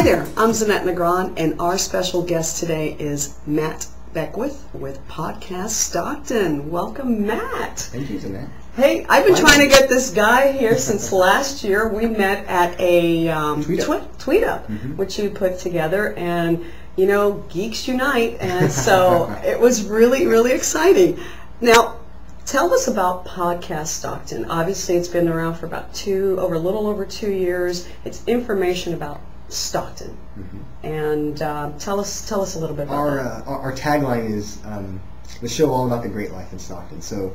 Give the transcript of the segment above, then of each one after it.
there, I'm Zanette Negron, and our special guest today is Matt Beckwith with Podcast Stockton. Welcome, Matt. Thank you, Zanette. Hey, I've been trying to get this guy here since last year. We met at a tweet up, which you put together, and you know, geeks unite, and so it was really, really exciting. Now, tell us about Podcast Stockton. Obviously, it's been around for about a little over 2 years. It's information about Stockton, and tell us a little bit about that. Our tagline is the show all about the great life in Stockton. So,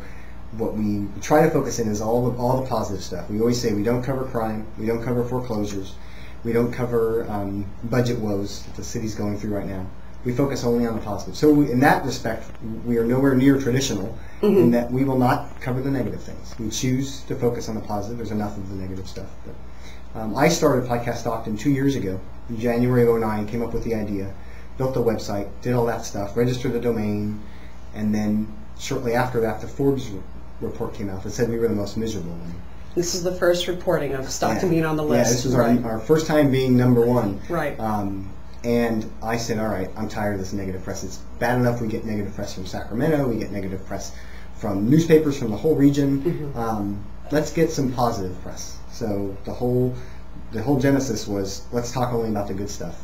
what we try to focus in is all the positive stuff. We always say we don't cover crime, we don't cover foreclosures, we don't cover budget woes that the city's going through right now. We focus only on the positive. So in that respect, we are nowhere near traditional in that we will not cover the negative things. We choose to focus on the positive. There's enough of the negative stuff. But, I started Podcast Stockton 2 years ago. In January of '09, came up with the idea, built the website, did all that stuff, registered the domain, and then shortly after that, the Forbes report came out that said we were the most miserable. This is the first reporting of Stockton being on the list. Yeah, this was our first time being #1. Right. And I said, all right, I'm tired of this negative press. It's bad enough we get negative press from Sacramento, we get negative press from newspapers from the whole region. Let's get some positive press. So the whole genesis was, let's talk only about the good stuff.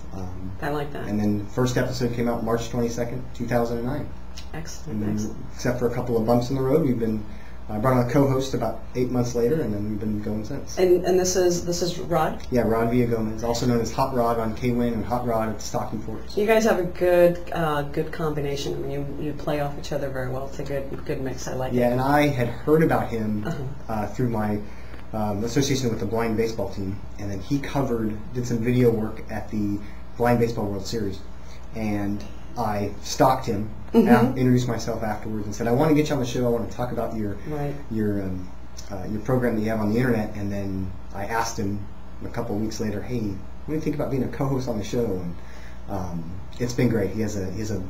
I like that. And then the first episode came out March 22nd, 2009. Excellent. And then, except for a couple of bumps in the road, we've been brought on a co-host about 8 months later, and then we've been going since. And this is Rod? Yeah, Rod Villagomez, also known as Hot Rod on K-Win and Hot Rod at Stockton Forts. You guys have a good combination. I mean, you play off each other very well. It's a good mix. I like it. Yeah, and I had heard about him through my association with the blind baseball team, and then he did some video work at the Blind Baseball World Series, and I stalked him, introduced myself afterwards, and said, I want to get you on the show. I want to talk about your program that you have on the internet. And then I asked him a couple of weeks later, hey, what do you think about being a co-host on the show? And it's been great. He has a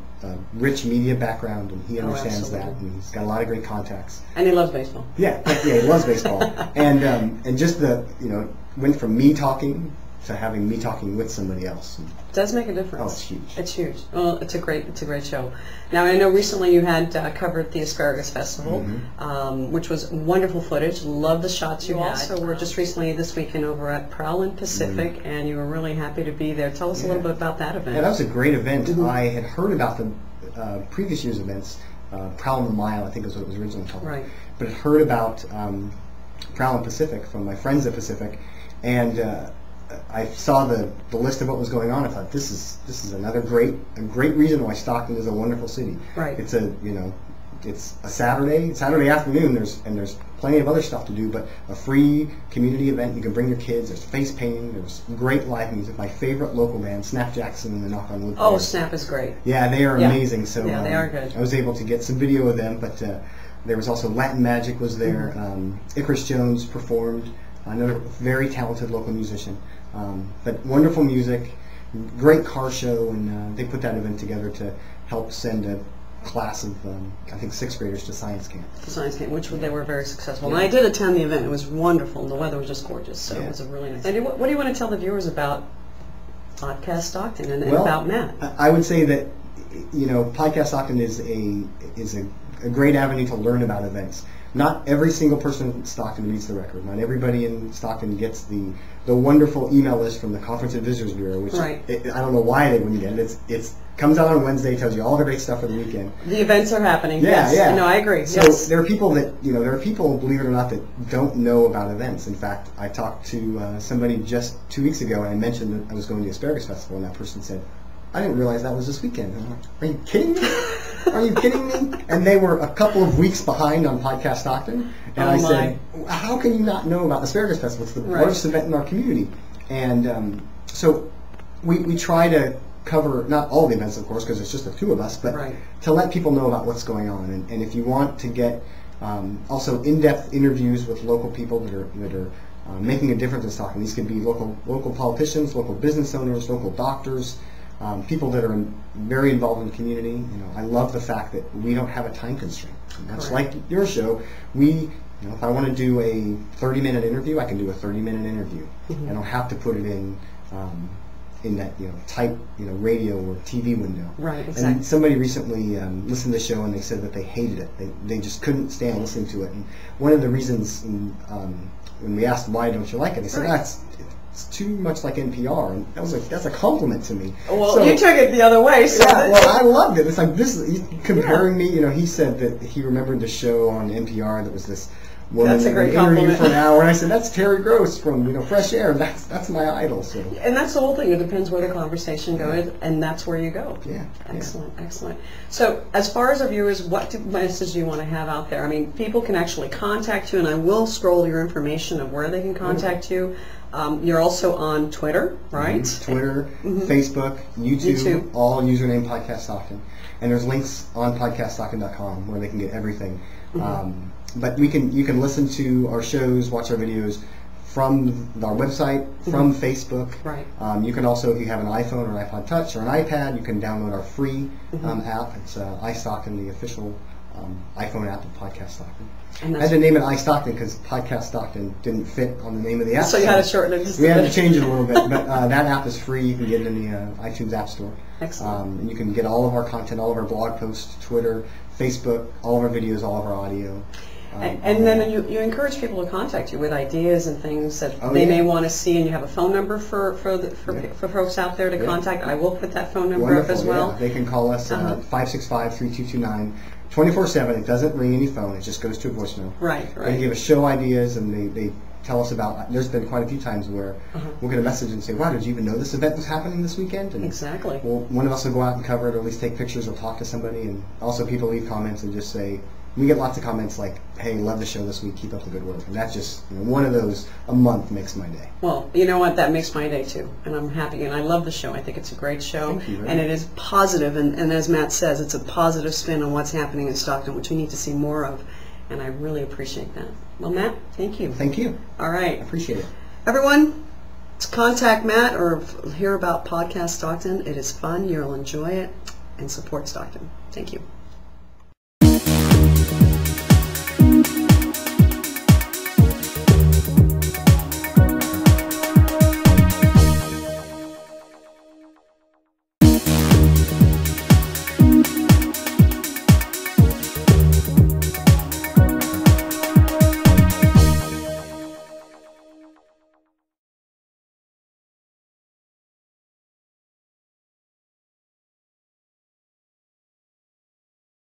rich media background, and he understands that, and he's got a lot of great contacts. And he loves baseball. Yeah, he loves baseball. And just went from me talking to having me talking with somebody else. It does make a difference. Oh, it's huge. It's huge. Well, it's a great show. Now, I know recently you had covered the Asparagus Festival, which was wonderful footage. Love the shots you had. Also were just recently this weekend over at Prowlin Pacific, and you were really happy to be there. Tell us a little bit about that event. Yeah, that was a great event. I had heard about the previous year's events, Prowlin the Mile, I think is what it was originally called. Right. But I heard about Prowlin Pacific from my friends at Pacific, and I saw the list of what was going on. I thought this is another great reason why Stockton is a wonderful city. Right. It's a Saturday afternoon. There's plenty of other stuff to do, but a free community event. You can bring your kids. There's face painting. There's great live music. My favorite local band, Snap Jackson and the Knock on Wood. Oh, Snap is great. Yeah, they are amazing. So yeah, they are good. I was able to get some video of them, but there was also Latin Magic was there. Icarus Jones performed. Another very talented local musician. But wonderful music, great car show, and they put that event together to help send a class of, I think, 6th graders to science camp. To science camp, which they were very successful. Yeah. And I did attend the event. It was wonderful, and the weather was just gorgeous, so it was a really nice. And what do you want to tell the viewers about Podcast Stockton and about Matt? I would say that, Podcast Stockton is a great avenue to learn about events. Not every single person in Stockton reads the record. Not everybody in Stockton gets the wonderful email list from the Conference and Visitors Bureau, which I don't know why they wouldn't get it. It comes out on Wednesday, tells you all the great stuff for the weekend. The events are happening. Yeah, yes. yeah. No, I agree. So there are people believe it or not, that don't know about events. In fact, I talked to somebody just 2 weeks ago, and I mentioned that I was going to the Asparagus Festival, and that person said, I didn't realize that was this weekend. And I'm like, are you kidding me? Are you kidding me? And they were a couple of weeks behind on Podcast Stockton. And I said, how can you not know about the Asparagus Festival? It's the largest event in our community. And so we try to cover, not all the events, of course, because it's just the two of us, but to let people know about what's going on. And if you want to get also in-depth interviews with local people that are making a difference in Stockton. These could be local politicians, local business owners, local doctors, people that are very involved in the community. I love the fact that we don't have a time constraint. Much like your show, if I want to do a 30-minute interview, I can do a 30-minute interview. I don't have to put it in in that tight radio or TV window. Right, exactly. And somebody recently listened to the show and they said that they hated it. They just couldn't stand listening to it. And one of the reasons when we asked why don't you like it, they said it's too much like NPR, and I was like, that's a compliment to me. Well, so, you took it the other way. So yeah, well, I loved it. It's like this comparing me. He said that he remembered the show on NPR that was this woman that would interview for an hour, and I said, that's Terry Gross from Fresh Air. That's my idol. So. And that's the whole thing. It depends where the conversation goes, and that's where you go. Yeah. Excellent, excellent. So, as far as our viewers, what message do you want to have out there? I mean, people can actually contact you, and I will scroll your information of where they can contact you. You're also on Twitter, right? Twitter, Facebook, YouTube, all username Podcast Stockton. And there's links on podcaststockton.com where they can get everything. But you can listen to our shows, watch our videos from our website, from Facebook. Right. You can also, if you have an iPhone or an iPod Touch or an iPad, you can download our free app. It's iStockton, the official iPhone app of Podcast Stockton. I had to name it iStockton because Podcast Stockton didn't fit on the name of the app. So you had to shorten it just we had to change it a little bit. But that app is free. You can get it in the iTunes App Store. Excellent. And you can get all of our content, all of our blog posts, Twitter, Facebook, all of our videos, all of our audio. And then you encourage people to contact you with ideas and things that they may want to see, and you have a phone number for folks out there to contact. I will put that phone number up as well. Yeah. They can call us 565-3229. 24/7. It doesn't ring any phone. It just goes to a voicemail. Right. They give us show ideas, and they tell us about. There's been quite a few times where we'll get a message and say, "Wow, did you even know this event was happening this weekend?" And exactly. Well, one of us will go out and cover it, or at least take pictures or talk to somebody. And also, people leave comments and just say. We get lots of comments like, "Hey, love the show this week. Keep up the good work." And that's just one of those a month makes my day. Well, you know what? That makes my day too, and I'm happy. And I love the show. I think it's a great show, Thank you, and it is positive. And as Matt says, it's a positive spin on what's happening in Stockton, which we need to see more of. And I really appreciate that. Well, Matt, thank you. Thank you. All right. I appreciate it. Everyone, contact Matt or hear about Podcast Stockton. It is fun. You'll enjoy it, and support Stockton. Thank you.